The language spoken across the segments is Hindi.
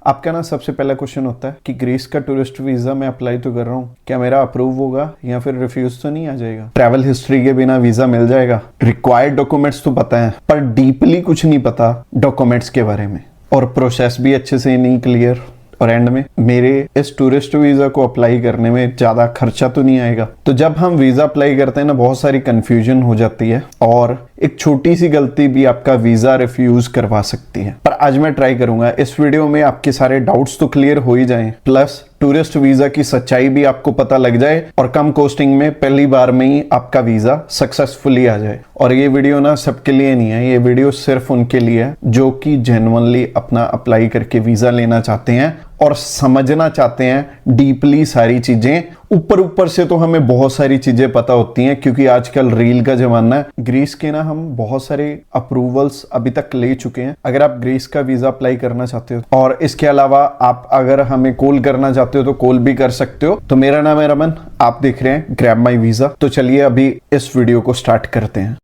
आपका ना सबसे पहला क्वेश्चन होता है कि ग्रीस का टूरिस्ट वीजा मैं अप्लाई तो कर रहा हूँ, क्या मेरा अप्रूव होगा या फिर रिफ्यूज तो नहीं आ जाएगा। ट्रैवल हिस्ट्री के बिना वीजा मिल जाएगा। रिक्वायर्ड डॉक्यूमेंट्स तो पता है पर डीपली कुछ नहीं पता डॉक्यूमेंट्स के बारे में, और प्रोसेस भी अच्छे से नहीं क्लियर। और एंड में मेरे इस टूरिस्ट वीजा को अप्लाई करने में ज्यादा खर्चा तो नहीं आएगा। तो जब हम वीजा अप्लाई करते हैं ना, बहुत सारी कंफ्यूजन हो जाती है और एक छोटी सी गलती भी आपका वीजा रिफ्यूज करवा सकती है। पर आज मैं ट्राई करूंगा इस वीडियो में आपके सारे डाउट्स तो क्लियर हो ही जाएं, प्लस टूरिस्ट वीजा की सच्चाई भी आपको पता लग जाए और कम कॉस्टिंग में पहली बार में ही आपका वीजा सक्सेसफुली आ जाए। और ये वीडियो ना सबके लिए नहीं है, ये वीडियो सिर्फ उनके लिए है जो कि जेन्युइनली अपना अप्लाई करके वीजा लेना चाहते हैं और समझना चाहते हैं डीपली सारी चीजें। ऊपर ऊपर से तो हमें बहुत सारी चीजें पता होती हैं क्योंकि आजकल रील का जमाना है। ग्रीस के ना हम बहुत सारे अप्रूवल्स अभी तक ले चुके हैं। अगर आप ग्रीस का वीजा अप्लाई करना चाहते हो और इसके अलावा आप अगर हमें कॉल करना चाहते हो तो कॉल भी कर सकते हो। तो मेरा नाम है रमन, आप देख रहे हैं ग्रैब माई वीजा। तो चलिए अभी इस वीडियो को स्टार्ट करते हैं।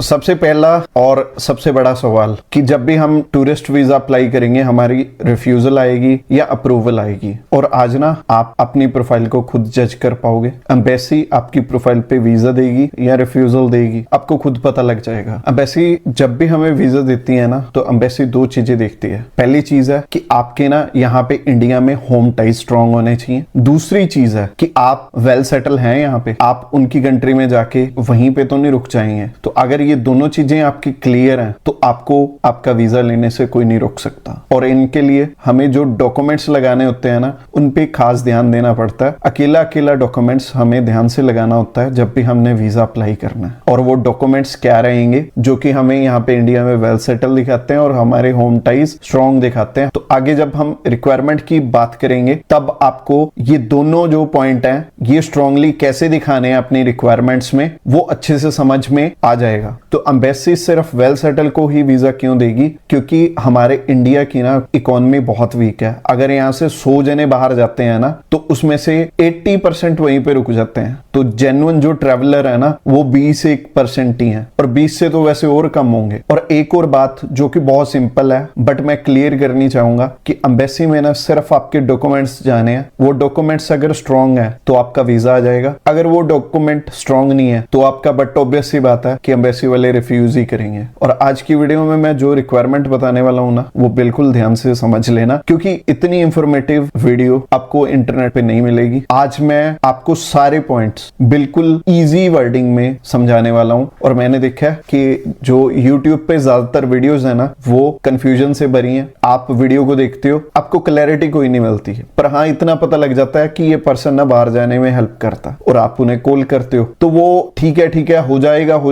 सबसे पहला और सबसे बड़ा सवाल कि जब भी हम टूरिस्ट वीजा अप्लाई करेंगे हमारी रिफ्यूजल आएगी या अप्रूवल आएगी। और आज ना आप अपनी प्रोफाइल को खुद जज कर पाओगे। एम्बेसी आपकी प्रोफाइल पे वीजा देगी या रिफ्यूजल देगी, आपको खुद पता लग जाएगा। एम्बेसी जब भी हमें वीजा देती है ना, तो एम्बेसी दो चीजें देखती है। पहली चीज है कि आपके ना यहाँ पे इंडिया में होम टाइज स्ट्रॉन्ग होने चाहिए। दूसरी चीज है कि आप वेल सेटल हैं यहाँ पे, आप उनकी कंट्री में जाके वहीं पे तो नहीं रुक जाएंगे। तो अगर ये दोनों चीजें आपकी क्लियर हैं तो आपको आपका वीजा लेने से कोई नहीं रोक सकता। और इनके लिए हमें जो डॉक्यूमेंट्स लगाने होते हैं ना, उन पे खास ध्यान देना पड़ता है। अकेला अकेला डॉक्यूमेंट्स हमें ध्यान से लगाना होता है जब भी हमने वीजा अप्लाई करना है। और वो डॉक्यूमेंट्स क्या रहेंगे जो कि हमें यहाँ पे इंडिया में वेल सेटल दिखाते हैं और हमारे होम टाइज स्ट्रॉन्ग दिखाते हैं। तो आगे जब हम रिक्वायरमेंट की बात करेंगे तब आपको ये दोनों जो पॉइंट हैं ये स्ट्रांगली कैसे दिखाने हैं अपनी रिक्वायरमेंट्स में, वो अच्छे से समझ में आ जाएगा। तो एम्बेसी सिर्फ वेल सेटल को ही वीजा क्यों देगी? क्योंकि हमारे इंडिया की ना इकोनॉमी बहुत वीक है। अगर यहाँ से 100 जने बाहर जाते हैं ना, तो उसमें से 80% वहीं पे रुक जाते हैं। तो जेन्युइन जो ट्रेवलर है ना, वो 20% ही है, और 20 से तो वैसे और कम होंगे। और एक और बात जो कि बहुत सिंपल है बट मैं क्लियर करनी चाहूंगा कि एम्बेसी में ना सिर्फ आपके डॉक्यूमेंट्स जाने हैं। वो डॉक्यूमेंट्स अगर स्ट्रॉन्ग है तो आपका वीजा आ जाएगा। अगर वो डॉक्यूमेंट स्ट्रॉन्ग नहीं है तो आपका, बट ऑब्वियस सी बात है कि एम्बेसी वाले रिफ्यूज ही करेंगे। और आज की वीडियो में मैं जो रिक्वायरमेंट बताने वाला हूं ना, वो बिल्कुल ध्यान से समझ लेना क्योंकि इतनी इंफॉर्मेटिव वीडियो आपको इंटरनेट पे नहीं मिलेगी। आज मैं आपको सारे पॉइंट्स बिल्कुल इजी वर्डिंग में समझाने वाला हूं। और मैंने देखा है कि जो यूट्यूब पे ज्यादातर वीडियोस है ना, वो कंफ्यूजन से भरी हैं। आप वीडियो को देखते हो, आपको क्लैरिटी कोई नहीं मिलती है, पर हाँ इतना पता लग जाता है कि ये पर्सन ना बाहर जाने में हेल्प करता है। और आप उन्हें कॉल करते हो तो वो ठीक है हो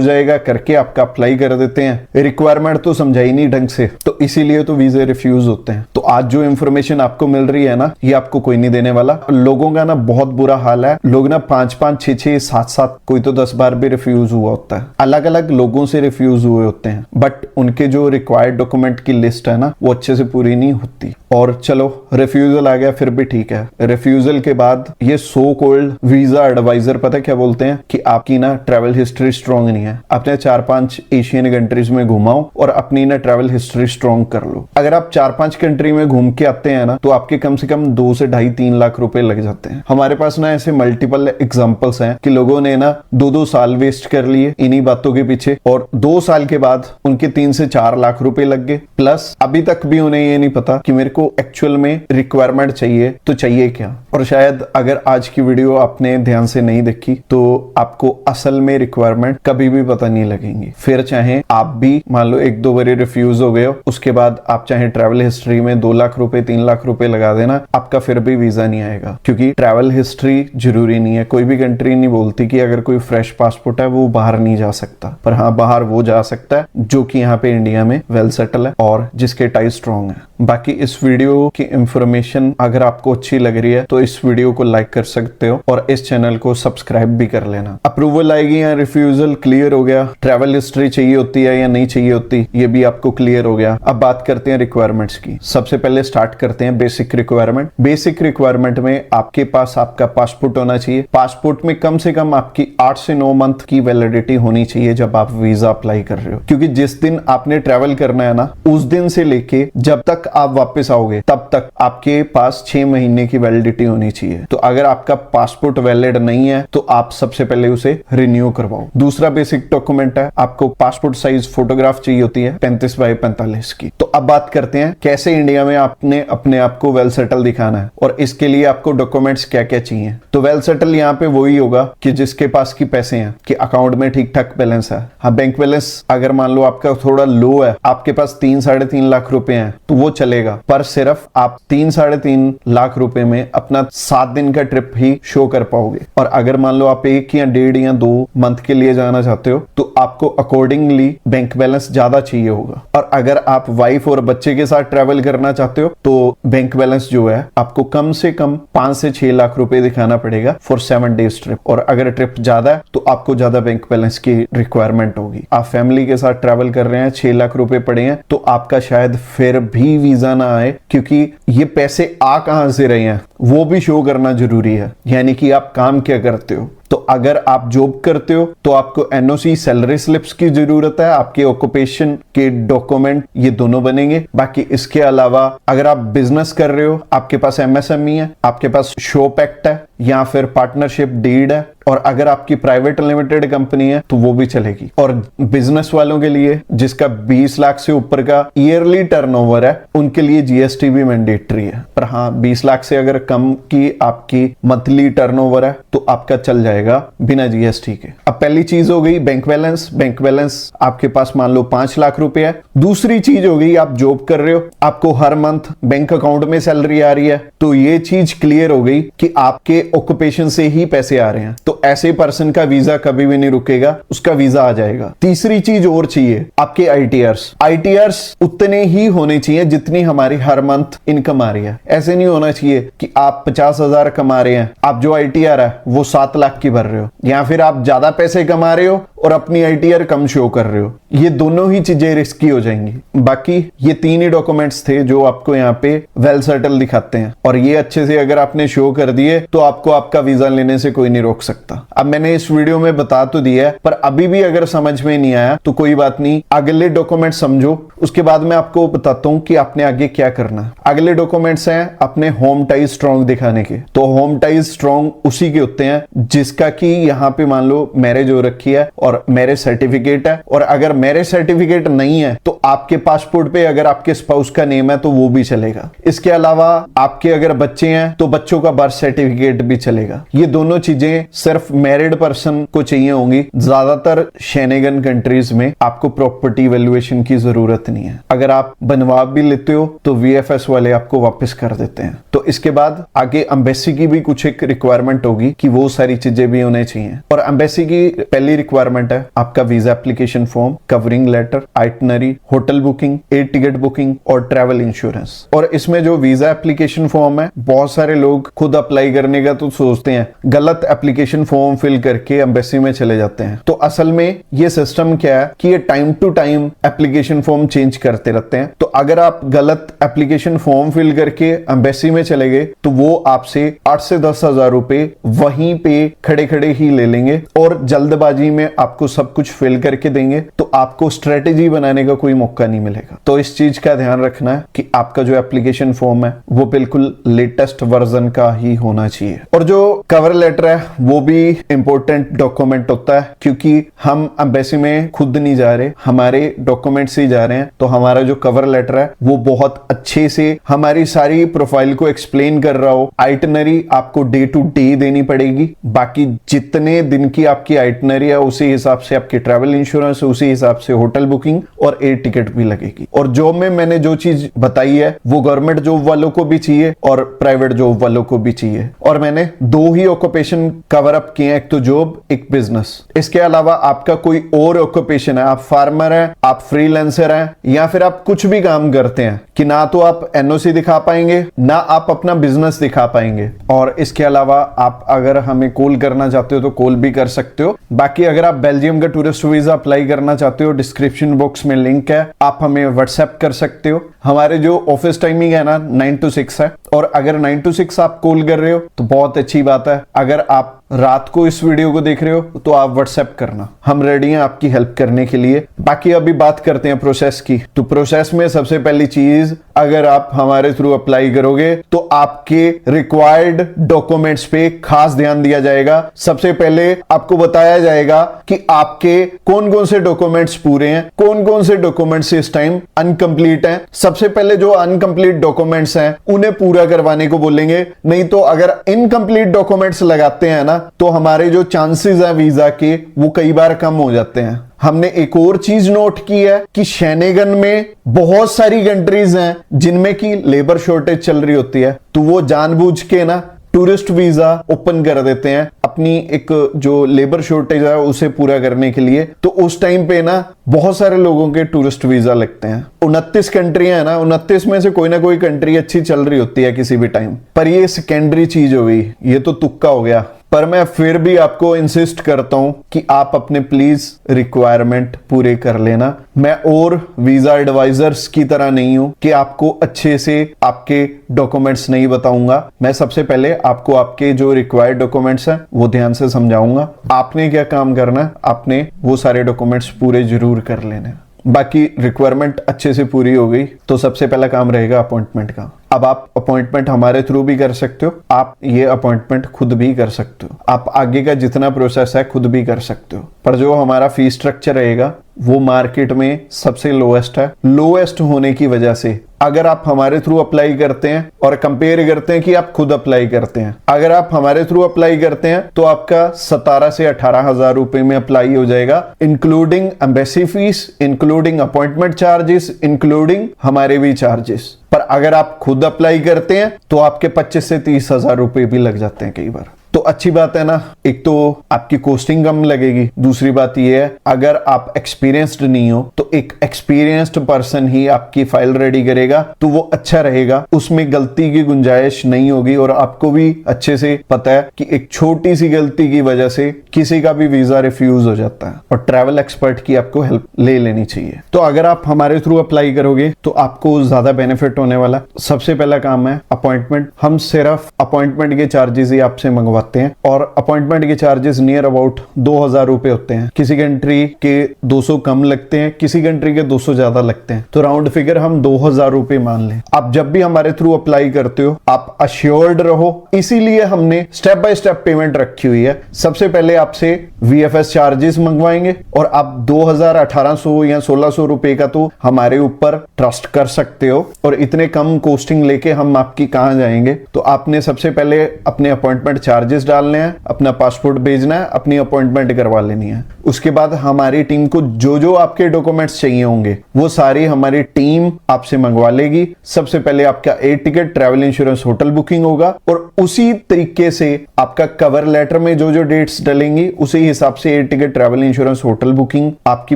जाएगा करके आपका अप्लाई कर देते हैं। रिक्वायरमेंट तो समझाई नहीं ढंग से, तो इसीलिए तो वीजे रिफ्यूज होते हैं। तो आज जो इंफॉर्मेशन आपको मिल रही है ना, ये आपको कोई नहीं देने वाला। लोगों का ना बहुत बुरा हाल है। लोग ना 5-5, 6-6, 7-7, कोई तो 10 बार भी रिफ्यूज हुआ होता है। अलग अलग लोगों से रिफ्यूज हुए होते हैं, बट उनके जो रिक्वायर्ड डॉक्यूमेंट की लिस्ट है ना, वो अच्छे से पूरी नहीं होती। और चलो रिफ्यूजल आ गया फिर भी ठीक है। रिफ्यूजल के बाद ये सो कॉल्ड वीजा एडवाइजर पता है क्या बोलते हैं कि आपकी ना ट्रैवल हिस्ट्री स्ट्रॉन्ग नहीं है। अपने 4-5 एशियन कंट्रीज में घुमाओ और अपनी ना ट्रैवल हिस्ट्री स्ट्रॉन्ग कर लो। अगर आप 4-5 कंट्री में घूम के आते हैं ना, तो आपके कम से कम 2 से 2.5-3 लाख रुपए लग जाते हैं। हमारे पास ना ऐसे मल्टीपल एग्जांपल्स हैं कि लोगों ने ना 2-2 साल वेस्ट कर लिए इन्हीं बातों के पीछे, और 2 साल के बाद उनके 3 से 4 लाख रुपए लग गए। प्लस अभी तक भी उन्हें ये नहीं पता कि मेरे को एक्चुअल में रिक्वायरमेंट चाहिए तो चाहिए क्या। और शायद अगर आज की वीडियो आपने ध्यान से नहीं देखी तो आपको असल में रिक्वायरमेंट कभी भी पता नहीं लगेंगी। फिर चाहे आप भी मान लो 1-2 बार रिफ्यूज हो गए हो, उसके बाद आप चाहे ट्रैवल हिस्ट्री में 2 लाख रुपए 3 लाख रुपए लगा देना, आपका फिर भी वीजा नहीं आएगा। क्योंकि ट्रैवल हिस्ट्री जरूरी नहीं है। कोई भी कंट्री नहीं बोलती कि अगर कोई फ्रेश पासपोर्ट है वो बाहर नहीं जा सकता। पर हाँ, बाहर वो जा सकता है जो कि यहाँ पे इंडिया में वेल सेटल है और जिसके टाइज स्ट्रॉन्ग है। बाकी बाकी इस वीडियो की इंफॉर्मेशन अगर आपको अच्छी लग रही है तो इस वीडियो को लाइक कर सकते हो और इस चैनल को सब्सक्राइब भी कर लेना। अप्रूवल आएगी या रिफ्यूजल क्लियर हो गया, ट्रैवल हिस्ट्री चाहिए होती है या नहीं चाहिए होती ये भी आपको क्लियर हो गया। अब बात करते हैं रिक्वायरमेंट्स की। सबसे पहले स्टार्ट करते हैं बेसिक रिक्वायरमेंट। बेसिक रिक्वायरमेंट में आपके पास आपका पासपोर्ट होना चाहिए। पासपोर्ट में कम से कम आपकी 8 से 9 मंथ की वैलिडिटी होनी चाहिए जब आप वीजा अप्लाई कर रहे हो, क्योंकि जिस दिन आपने ट्रैवल करना है ना उस दिन से लेके जब तक आप वापस आओगे तब तक आपके पास 6 महीने की वैलिडिटी होनी चाहिए। तो अगर आपका पासपोर्ट वैलिड नहीं है तो आप सबसे पहले उसे रिन्यू करवाओ। दूसरा बेसिक डॉक्यूमेंट है, आपको पासपोर्ट साइज फोटोग्राफ चाहिए होती है 35 बाई 45 की। तो अब बात करते हैं कैसे इंडिया में आपने अपने आप को वेल सेटल दिखाना है और इसके लिए आपको डॉक्यूमेंट्स क्या क्या चाहिए। तो वेल सेटल यहाँ पे वही होगा कि जिसके पास की पैसे हैं, कि अकाउंट में ठीक ठाक बैलेंस है। हाँ, बैंक बैलेंस अगर मान लो आपका थोड़ा लो है, आपके पास 3-3.5 लाख रुपए हैं तो वो चलेगा, पर सिर्फ आप 3-3.5 लाख रुपए में अपना 7 दिन का ट्रिप ही शो कर पाओगे। और अगर मान लो आप 1 या 1.5 या 2 मंथ के लिए जाना चाहते हो तो आपको अकॉर्डिंगली बैंक बैलेंस ज्यादा चाहिए होगा। और अगर आप वाइफ और बच्चे के साथ ट्रेवल करना चाहते हो तो बैंक बैलेंस जो है आपको कम से कम 5 से 6 लाख रुपए दिखाना पड़ेगा फॉर 7 डेज ट्रिप। और अगर ट्रिप ज्यादा है तो आपको ज्यादा बैंक बैलेंस की रिक्वायरमेंट होगी। आप फैमिली के साथ ट्रैवल कर रहे हैं, 6 लाख रुपए पड़े हैं तो आपका शायद फिर भी वीजा ना आए, क्योंकि ये पैसे आ कहां से रहे हैं वो भी शो करना जरूरी है, यानी कि आप काम क्या करते हो। तो अगर आप जॉब करते हो तो आपको एनओसी सैलरी स्लिप्स की जरूरत है, आपके ऑक्यूपेशन के डॉक्यूमेंट ये दोनों बनेंगे। बाकी इसके अलावा अगर आप बिजनेस कर रहे हो, आपके पास एमएसएमई है, आपके पास शॉप एक्ट है या फिर पार्टनरशिप डीड है, और अगर आपकी प्राइवेट लिमिटेड कंपनी है तो वो भी चलेगी। और बिजनेस वालों के लिए जिसका 20 लाख से ऊपर का ईयरली टर्नओवर है उनके लिए जीएसटी भी मैंडेटरी है। पर हाँ, 20 लाख से अगर कम की आपकी मंथली टर्नओवर है तो आपका चल जाएगा बिना जीएसटी के। अब पहली चीज हो गई बैंक बैलेंस। बैंक बैलेंस आपके पास मान लो 5 लाख रुपए है। दूसरी चीज हो गई आप जॉब कर रहे हो, आपको हर मंथ बैंक अकाउंट में सैलरी आ रही है, तो ये चीज क्लियर हो गई कि आपके ऑक्यूपेशन से ही पैसे आ रहे हैं। तो ऐसे पर्सन का वीजा कभी भी नहीं रुकेगा, उसका वीजा आ जाएगा। तीसरी चीज और चाहिए, आपके आईटीआर्स उतने ही होने चाहिए जितनी हमारी हर मंथ इनकम आ रही है। ऐसे नहीं होना चाहिए कि आप 50,000 कमा रहे हैं, आप जो आईटीआर है वो 7 लाख की भर रहे हो, या फिर आप ज्यादा पैसे कमा रहे हो और अपनी आईटीआर कम शो कर रहे हो। ये दोनों ही चीजें रिस्की हो जाएंगी। बाकी ये 3 ही डॉक्यूमेंट्स थे जो आपको यहाँ पे वेल सेटल दिखाते हैं, और ये अच्छे से अगर आपने शो कर दिए तो आपको आपका वीजा लेने से कोई नहीं रोक सकता। अब मैंने इस वीडियो में बता तो दिया है, पर अभी भी अगर समझ में नहीं आया तो कोई बात नहीं, अगले डॉक्यूमेंट समझो, उसके बाद मैं आपको बताता हूं कि आपने आगे क्या करना है। अगले डॉक्यूमेंट्स हैं अपने होम टाइज स्ट्रॉन्ग दिखाने के। तो होम टाइज स्ट्रॉन्ग उसी के होते हैं जिसका कि यहाँ पे मान लो मैरिज हो रखी है और मैरिज सर्टिफिकेट है, और अगर मैरिज सर्टिफिकेट नहीं है तो आपके पासपोर्ट पे अगर आपके स्पाउस का नेम है तो वो भी चलेगा। इसके अलावा आपके अगर बच्चे हैं तो बच्चों का बर्थ सर्टिफिकेट भी चलेगा। ये दोनों चीजें सिर्फ मैरिड पर्सन को चाहिए होंगी। ज्यादातर शेनेगन कंट्रीज में आपको प्रॉपर्टी वैल्यूएशन की जरूरत नहीं है। अगर आप बनवा भी लेते हो तो वीएफएस वाले आपको वापस कर देते हैं। तो इसके बाद आगे एम्बेसी की भी कुछ एक रिक्वायरमेंट होगी कि वो सारी चीजें भी होने चाहिए। और एम्बेसी की पहली रिक्वायरमेंट है आपका visa application form, covering letter, itinerary, hotel booking, air ticket booking और ट्रैवल इंश्योरेंस। और इसमें जो वीजा एप्लीकेशन फॉर्म है, बहुत सारे लोग खुद अप्लाई करने का तो सोचते हैं, गलत एप्लीकेशन फॉर्म फिल करके एम्बेसी में चले जाते हैं। तो असल में ये सिस्टम क्या है कि ये time to time application form change करते रहते हैं। तो अगर आप गलत एप्लीकेशन फॉर्म फिल करके एम्बेसी में चले गए तो वो आपसे 8 से 10,000 रुपए वहीं पे खड़े खड़े ही ले लेंगे और जल्दबाजी में आपको सब कुछ फिल करके देंगे। तो आपको स्ट्रेटेजी बनाने का कोई मौका नहीं मिलेगा। तो इस चीज का ध्यान रखना है कि आपका जो एप्लीकेशन फॉर्म है वो बिल्कुल लेटेस्ट वर्जन का ही होना चाहिए। और जो कवर लेटर है वो भी इंपॉर्टेंट डॉक्यूमेंट होता है, क्योंकि हम एम्बेसी में खुद नहीं जा रहे, हमारे डॉक्यूमेंट से ही जा रहे हैं। तो हमारा जो कवर लेटर है वो बहुत अच्छे से हमारी सारी प्रोफाइल को एक्सप्लेन कर रहा हो। आइटनरी आपको डे टू डे देनी पड़ेगी। बाकी जितने दिन की आपकी आइटनरी है उसी हिसाब से आपकी ट्रैवल इंश्योरेंस, उसी हिसाब से होटल बुकिंग और एयर टिकट भी लगेगी। और जॉब में मैंने जो चीज बताई है वो गवर्नमेंट जॉब वालों को भी चाहिए और प्राइवेट जॉब वालों को भी चाहिए। और मैंने 2 ही ऑक्यूपेशन कवर अप किए, एक तो जॉब, एक बिजनेस। इसके अलावा आपका कोई और ऑक्यूपेशन है, आप फार्मर हैं, आप फ्रीलांसर हैं, या फिर आप कुछ भी काम करते हैं, कि ना तो आप एनओसी दिखा पाएंगे, ना आप अपना बिजनेस दिखा पाएंगे। और इसके अलावा आप अगर हमें कॉल करना चाहते हो तो कॉल भी कर सकते हो। बाकी अगर आप बेल्जियम का टूरिस्ट वीजा अप्लाई करना चाहते हो, डिस्क्रिप्शन बॉक्स में लिंक है, आप हमें व्हाट्सएप कर सकते हो। हमारे जो ऑफिस टाइमिंग है ना 9 to 6 है, और अगर 9 to 6 आप कॉल कर रहे हो तो बहुत अच्छी बात है। अगर आप रात को इस वीडियो को देख रहे हो तो आप व्हाट्सएप करना, हम रेडी हैं आपकी हेल्प करने के लिए। बाकी अभी बात करते हैं प्रोसेस की। तो प्रोसेस में सबसे पहली चीज, अगर आप हमारे थ्रू अप्लाई करोगे तो आपके रिक्वायर्ड डॉक्यूमेंट्स पे खास ध्यान दिया जाएगा। सबसे पहले आपको बताया जाएगा कि आपके कौन कौन से डॉक्यूमेंट्स पूरे हैं, कौन कौन से डॉक्यूमेंट्स इस टाइम अनकंप्लीट हैं। सबसे पहले जो अनकंप्लीट डॉक्यूमेंट्स हैं उन्हें पूरा करवाने को बोलेंगे, नहीं तो अगर इनकंप्लीट डॉक्यूमेंट्स लगाते हैं ना तो हमारे जो चांसेस हैं वीजा के वो कई बार कम हो जाते हैं। हमने एक और चीज नोट की है कि शेनेगन में बहुत सारी कंट्रीज हैं जिनमें की लेबर शॉर्टेज चल रही होती है, तो वो जानबूझ के ना टूरिस्ट वीजा ओपन कर देते हैं अपनी एक जो लेबर शॉर्टेज है उसे पूरा करने के लिए। तो उस टाइम पे ना बहुत सारे लोगों के टूरिस्ट वीजा लगते हैं। 29 कंट्रियां है ना, 29 में से कोई ना कोई कंट्री अच्छी चल रही होती है किसी भी टाइम पर। ये सेकेंडरी चीज हो गई, ये तो तुक्का हो गया। पर मैं फिर भी आपको इंसिस्ट करता हूं कि आप अपने प्लीज रिक्वायरमेंट पूरे कर लेना। मैं और वीजा एडवाइजर्स की तरह नहीं हूं कि आपको अच्छे से आपके डॉक्यूमेंट्स नहीं बताऊंगा। मैं सबसे पहले आपको आपके जो रिक्वायर्ड डॉक्यूमेंट्स हैं वो ध्यान से समझाऊंगा। आपने क्या काम करना है, आपने वो सारे डॉक्यूमेंट्स पूरे जरूर कर लेने। बाकी रिक्वायरमेंट अच्छे से पूरी हो गई तो सबसे पहला काम रहेगा अपॉइंटमेंट का। अब आप अपॉइंटमेंट हमारे थ्रू भी कर सकते हो, आप ये अपॉइंटमेंट खुद भी कर सकते हो, आप आगे का जितना प्रोसेस है खुद भी कर सकते हो। पर जो हमारा फी स्ट्रक्चर रहेगा वो मार्केट में सबसे लोएस्ट है। लोएस्ट होने की वजह से अगर आप हमारे थ्रू अप्लाई करते हैं और कंपेयर करते हैं कि आप खुद अप्लाई करते हैं, अगर आप हमारे थ्रू अप्लाई करते हैं तो आपका 17 से 18 हजार रुपए में अप्लाई हो जाएगा, including embassy fees, including appointment charges, including हमारे भी चार्जेस। पर अगर आप खुद अप्लाई करते हैं तो आपके 25 से 30 हजार रुपए भी लग जाते हैं कई बार। तो अच्छी बात है ना, एक तो आपकी कॉस्टिंग कम लगेगी, दूसरी बात यह है अगर आप एक्सपीरियंस्ड नहीं हो तो एक एक्सपीरियंस्ड पर्सन ही आपकी फाइल रेडी करेगा तो वो अच्छा रहेगा, उसमें गलती की गुंजाइश नहीं होगी। और आपको भी अच्छे से पता है कि एक छोटी सी गलती की वजह से किसी का भी वीजा रिफ्यूज हो जाता है, और ट्रैवल एक्सपर्ट की आपको हेल्प ले लेनी चाहिए। तो अगर आप हमारे थ्रू अप्लाई करोगे तो आपको ज्यादा बेनिफिट होने वाला। सबसे पहला काम है अपॉइंटमेंट। हम सिर्फ अपॉइंटमेंट के चार्जेस ही आपसे मंगवाते हैं, और अपॉइंटमेंट के चार्जेस नियर अबाउट 2000 रुपए होते हैं। किसी कंट्री के 200 कम लगते हैं, किसी कंट्री के 200 ज्यादा लगते हैं, तो राउंड फिगर हम 2000 रुपए मान लें। आप जब भी हमारे थ्रू अप्लाई करते हो आप अश्योर्ड रहो, इसीलिए हमने स्टेप बाय स्टेप पेमेंट रखी हुई है। सबसे पहले आपसे VFS चार्जेस मंगवाएंगे और आप 2000, 1800 या 1600 रुपए का तो हमारे ऊपर ट्रस्ट कर सकते हो, और इतने कम कोस्टिंग लेके हम आपकी कहां जाएंगे। तो आपने सबसे पहले अपने अपॉइंटमेंट चार्जेस डालने हैं, अपना पासपोर्ट भेजना है, अपनी अपॉइंटमेंट करवा लेनी है। उसके बाद हमारी टीम को जो जो आपके डॉक्यूमेंट्स चाहिए होंगे वो सारी हमारी टीम आपसे मंगवा लेगी। सबसे पहले आपका air ticket, travel insurance, hotel booking होगा, और उसी तरीके से आपका कवर लेटर में जो जो डेट्स डलेंगी उसी हिसाब से air ticket, travel insurance, hotel booking आपकी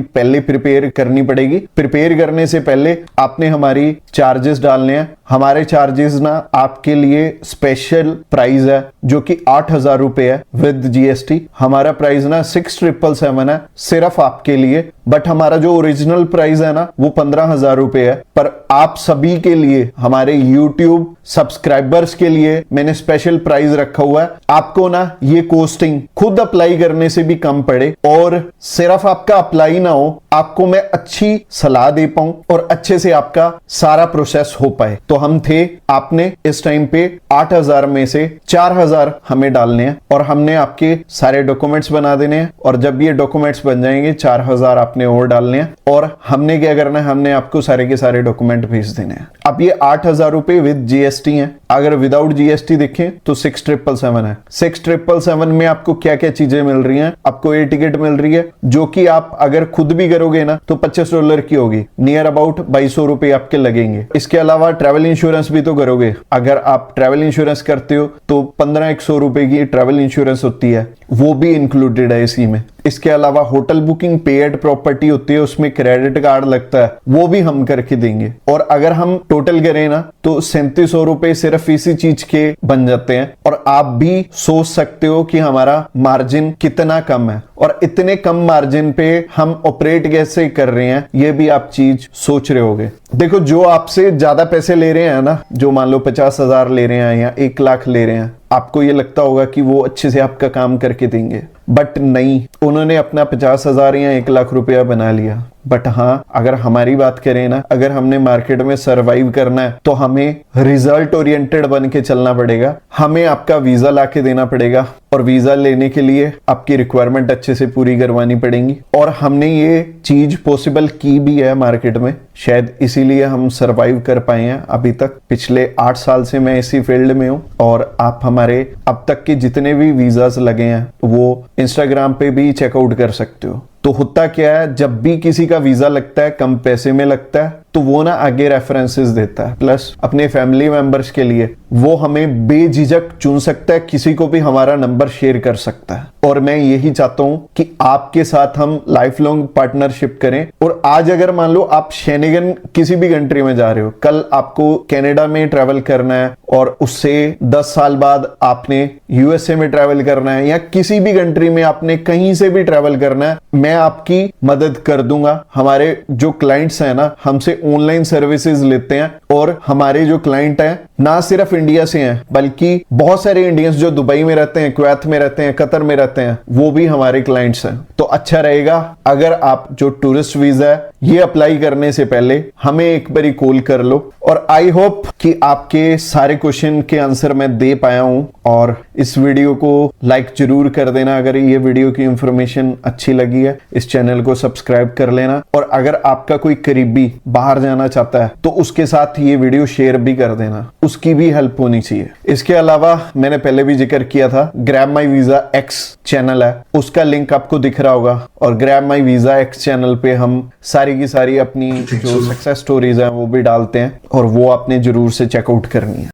पहले प्रिपेयर करनी पड़ेगी। प्रिपेयर करने से पहले आपने हमारी चार्जेस डालने हैं। हमारे चार्जेस ना आपके लिए स्पेशल प्राइस है जो कि 8000 रुपए है विद GST। हमारा प्राइस ना 6777 है सिर्फ आपके लिए, बट हमारा जो ओरिजिनल प्राइस है ना वो 15000 रुपए है। पर आप सभी के लिए, हमारे YouTube सब्सक्राइबर्स के लिए मैंने स्पेशल प्राइस रखा हुआ है। आपको ना ये कोस्टिंग खुद अप्लाई करने से भी कम पड़े, और सिर्फ आपका अप्लाई ना हो, आपको मैं अच्छी सलाह दे पाऊं और अच्छे से आपका सारा प्रोसेस हो पाए। तो हम थे, आपने इस टाइम पे 8000 में से 4000 हमें डालने हैं, और हमने आपके सारे डॉक्यूमेंट्स बना देने हैं। और जब ये डॉक्यूमेंट्स बन जाएंगे 4000 आपने और डालने हैं, और हमने क्या करना है, हमने आपको सारे के सारे डॉक्यूमेंट भेज देने हैं। अब ये 8000 रुपए विद GST है। अगर विदाउट GST देखें तो 6777 है। 6777 में आपको क्या क्या चीजें मिल रही हैं? आपको एयर टिकट मिल रही है जो कि आप अगर खुद भी करोगे ना तो $25 की होगी, नियर अबाउट 2200 रुपए आपके लगेंगे। इसके अलावा ट्रैवल इंश्योरेंस भी तो करोगे। अगर आप ट्रैवल इंश्योरेंस करते हो तो 1500 रुपए की ट्रैवल इंश्योरेंस होती है, वो भी इंक्लूडेड है इसी में। इसके अलावा होटल बुकिंग पेड प्रॉपर्टी होती है, उसमें क्रेडिट कार्ड लगता है, वो भी हम करके देंगे। और अगर हम टोटल करें ना तो 3700 रुपए सिर्फ इसी चीज के बन जाते हैं। और आप भी सोच सकते हो कि हमारा मार्जिन कितना कम है और इतने कम मार्जिन पे हम ऑपरेट कैसे कर रहे हैं, ये भी आप चीज सोच रहे होगे। देखो, जो आपसे ज्यादा पैसे ले रहे हैं ना, जो मान लो 50,000 ले रहे हैं या 1 लाख ले रहे हैं, आपको ये लगता होगा कि वो अच्छे से आपका काम करके देंगे, बट नहीं, उन्होंने अपना 50,000 या 1 लाख रुपया बना लिया। बट हाँ, अगर हमारी बात करें ना, अगर हमने मार्केट में सरवाइव करना है तो हमें रिजल्ट ओरिएंटेड बन के चलना पड़ेगा। हमें आपका वीजा लाके देना पड़ेगा और वीजा लेने के लिए आपकी रिक्वायरमेंट अच्छे से पूरी करवानी पड़ेगी। और हमने ये चीज पॉसिबल की भी है मार्केट में, शायद इसीलिए हम सरवाइव कर पाए हैं अभी तक। पिछले 8 साल से मैं इसी फील्ड में हूं और आप हमारे अब तक के जितने भी वीजास लगे हैं वो इंस्टाग्राम पे भी चेकआउट कर सकते हो। तो होता क्या है, जब भी किसी का वीजा लगता है, कम पैसे में लगता है, तो वो ना आगे रेफरेंसेस देता है, प्लस अपने फैमिली मेंबर्स के लिए वो हमें बेझिझक चुन सकता है, किसी को भी हमारा नंबर शेयर कर सकता है। और मैं यही चाहता हूं कि आपके साथ हम लाइफ लॉन्ग पार्टनरशिप करें। और आज अगर मान लो आप शेनेगन किसी भी कंट्री में जा रहे हो, कल आपको कनाडा में ट्रैवल करना है और उससे 10 साल बाद आपने यूएसए में ट्रैवल करना है या किसी भी कंट्री में आपने कहीं से भी ट्रैवल करना है, मैं आपकी मदद कर दूंगा। हमारे जो क्लाइंट्स हैं ना, हमसे ऑनलाइन सर्विसेज लेते हैं और हमारे जो क्लाइंट हैं ना सिर्फ इंडिया से हैं, बल्कि बहुत सारे इंडियंस जो दुबई में रहते हैं, कुवैत में रहते हैं, कतर में रहते हैं, वो भी हमारे क्लाइंट्स हैं। तो अच्छा रहेगा अगर आप जो टूरिस्ट वीजा है ये अप्लाई करने से पहले हमें एक बारी कॉल कर लो। और आई होप कि आपके सारे क्वेश्चन के आंसर मैं दे पाया हूं। और इस वीडियो को लाइक जरूर कर देना अगर ये वीडियो की इंफॉर्मेशन अच्छी लगी है। इस चैनल को सब्सक्राइब कर लेना और अगर आपका कोई करीबी बाहर जाना चाहता है तो उसके साथ ये वीडियो शेयर भी कर देना, उसकी भी हेल्प होनी चाहिए। इसके अलावा मैंने पहले भी जिक्र किया था, grab my visa x channel है, उसका लिंक आपको दिख रहा होगा। और grab my visa x channel पे हम सारी की सारी अपनी जो सक्सेस स्टोरीज हैं वो भी डालते हैं और वो आपने जरूर से चेकआउट करनी है।